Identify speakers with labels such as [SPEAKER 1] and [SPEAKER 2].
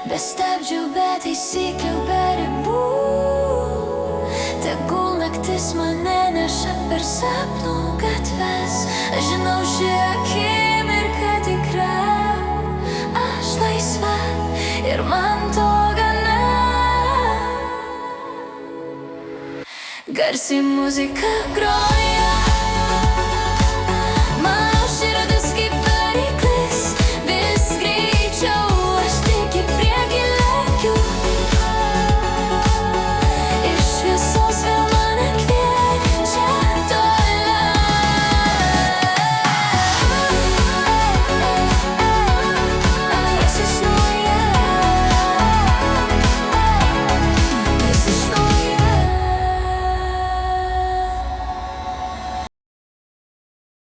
[SPEAKER 1] Be stabdžių, be taisyklių, be ribų. Tegul naktis mane neša per sapnų gatves. Aš žinau, ši akimirka tikra. Aš laisva ir man to gana. Garsiai muzika groja.